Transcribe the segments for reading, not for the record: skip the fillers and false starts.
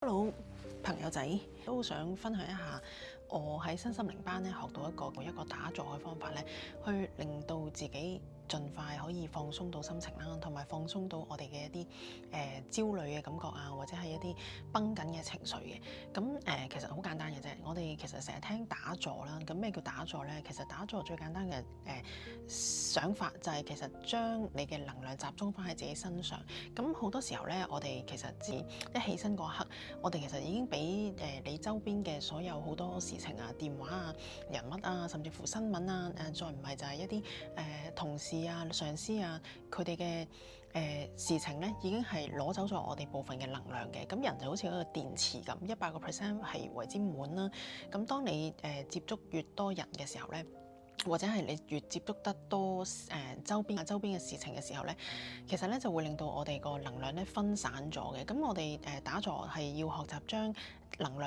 Hello，朋友仔，都想分享一下我喺身心靈班咧學到一個打坐嘅方法咧，去令到自己盡快可以放鬆到心情啦，同埋放鬆到我哋嘅一啲焦慮嘅感覺啊，或者係一啲繃緊嘅情緒嘅。咁其實好簡單嘅啫。我哋其實成日聽打坐啦，咁咩叫打坐咧？其實打坐最簡單嘅想法就係其實將你嘅能量集中翻喺自己身上。咁好多時候咧，我哋其實一起身嗰刻，我哋其實已經俾你周邊嘅所有好多事情啊、電話啊、人物啊，甚至乎新聞啊，再唔係就係一啲同事啊、上司啊，佢哋嘅事情咧，已經係攞走咗我哋部分嘅能量嘅。咁人就好似一個電池咁，100%係為之滿啦。咁當你接觸越多人嘅時候咧，或者係你越接觸得多周邊嘅事情嘅時候咧，其實咧就會令到我哋個能量咧分散咗嘅。咁我哋打坐係要學習將能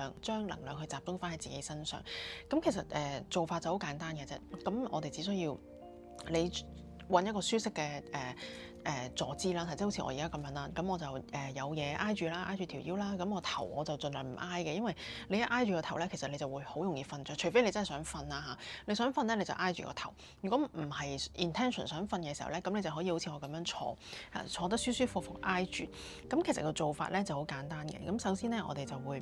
量去集中翻喺自己身上。咁其實做法就好簡單嘅啫。咁我哋只需要你揾一個舒適嘅坐姿啦，即係好似我而家咁樣啦。咁我就有嘢挨住啦，挨住條腰啦。咁我頭我就盡量唔挨嘅，因為你一挨住個頭咧，其實你就會好容易瞓着。除非你真係想瞓啦嚇，你想瞓咧你就挨住個頭。如果唔係 intention 想瞓嘅時候咧，咁你就可以好似我咁樣坐得舒舒服服挨住。咁其實個做法咧就好簡單嘅。咁首先咧，我哋就會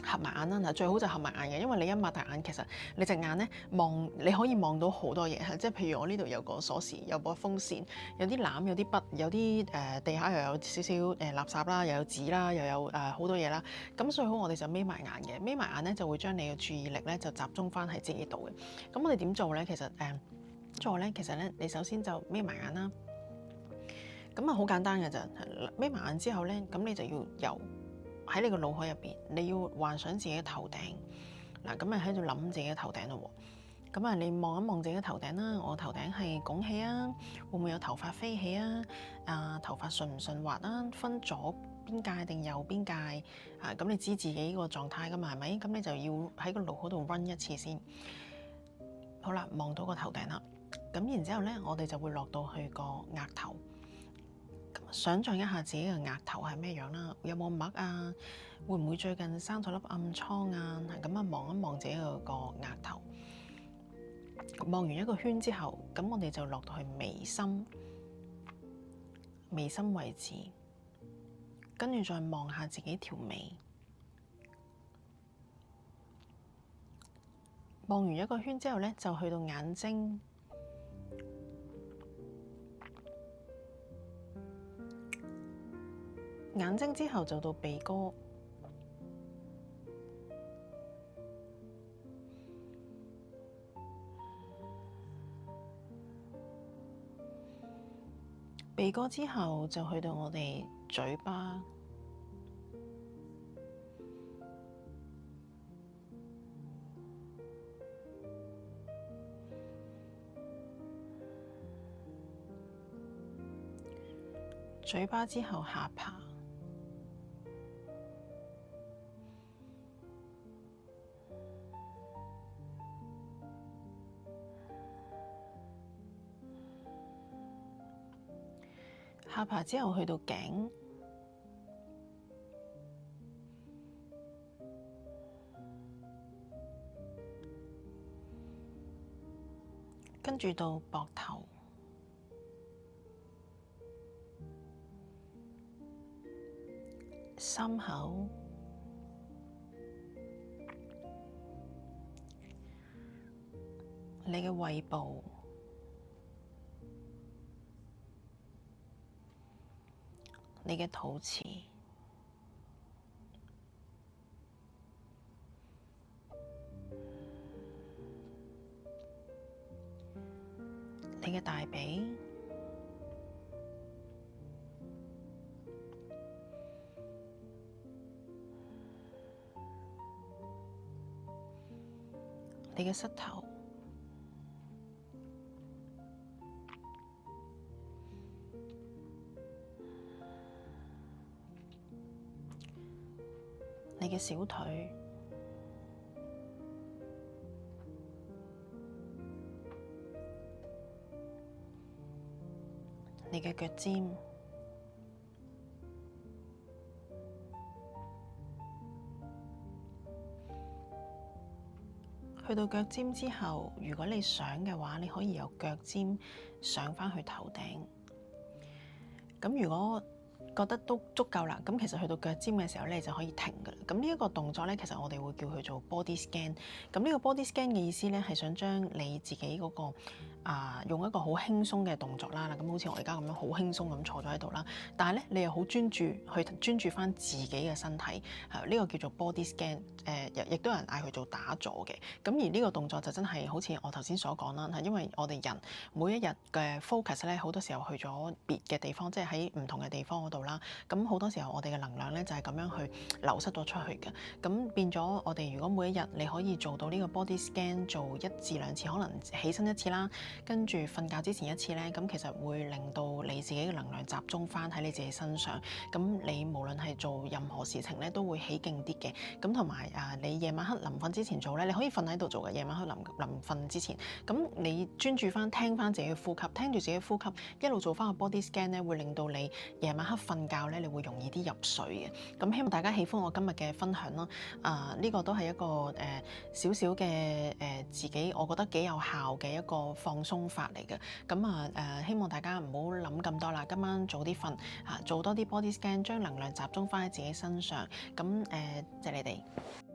合埋眼啦，最好就合埋眼嘅，因為你一擘大眼，其實你隻眼咧你可以望到好多嘢，即係譬如我呢度有個鎖匙，有把風扇，有啲籃，有啲筆，有啲地下又有少少垃圾啦，又有紙啦，又有好多嘢啦。咁最好我哋就眯埋眼嘅，眯埋眼咧就會將你嘅注意力咧就集中翻喺自己度嘅。咁我哋點做咧？其實做咧，其實咧你首先就眯埋眼啦。咁啊好簡單嘅咋，眯埋眼之後咧，咁你就要喺你個腦海入邊，你要幻想自己嘅頭頂。嗱，咁咪喺度諗自己嘅頭頂咯。咁啊，你望一望自己嘅頭頂啦。我頭頂係拱起啊，會唔會有頭髮飛起啊？頭髮順唔順滑啊？分左邊界定右邊界啊？咁你知自己個狀態噶嘛？係咪？咁你就要喺個腦海度 run 一次先。好啦，望到個頭頂啦。咁然之後咧，我哋就會落到去個額頭。想像一下自己嘅額頭係咩樣啦，有冇癦啊？會唔會最近生咗粒暗瘡啊？咁啊，望一望自己個額頭。望完一個圈之後，咁我哋就落到去眉心位置，跟住再望下自己條眉。望完一個圈之後咧，就去到眼睛。眼睛之後就到鼻哥，鼻哥之後就去到我哋嘴巴，嘴巴之後下巴。下巴之後去到頸，跟住到膊頭、心口、你嘅胃部、你嘅肚臍、你嘅大髀、你嘅膝頭、你嘅小腿、你嘅腳尖、去到腳尖之後，如果你想嘅話，你可以由腳尖上返去頭頂。咁如果覺得都足夠啦，咁其實去到腳尖嘅時候咧，你就可以停㗎啦。咁呢一個動作咧，其實我哋會叫佢做 body scan。咁呢個 body scan 嘅意思咧，係想將你自己嗰個用一個好輕鬆嘅動作啦，咁好似我而家咁樣好輕鬆咁坐咗喺度啦。但係咧，你又好專注翻自己嘅身體，呢個叫做 body scan。亦都有人嗌佢做打坐嘅。咁而呢個動作就真係好似我頭先所講啦，係因為我哋人每一日嘅 focus 咧，好多時候去咗別嘅地方，即係喺唔同嘅地方嗰度啦。咁好多時候我哋嘅能量咧就係咁樣去流失咗出去嘅。咁變咗我哋如果每一日你可以做到呢個 body scan 做1至2次，可能起身一次啦，跟住瞓覺之前一次咧，咁其實會令到你自己嘅能量集中翻喺你自己身上。咁你無論係做任何事情咧，都會起勁啲嘅。咁同埋你夜晚黑臨瞓之前做咧，你可以瞓喺度做嘅。夜晚黑臨瞓之前，咁你專注翻聽翻自己嘅呼吸，聽住自己嘅呼吸，一路做翻個 body scan 咧，會令到你夜晚黑瞓覺咧，你會容易啲入睡嘅。咁希望大家喜歡我今日嘅分享啦。呢個都係一個少少嘅自己我覺得幾有效嘅一個放鬆法嚟嘅。咁希望大家唔好諗咁多啦，今晚早啲瞓，做多啲 body scan，將能量集中翻喺自己身上。咁謝你哋。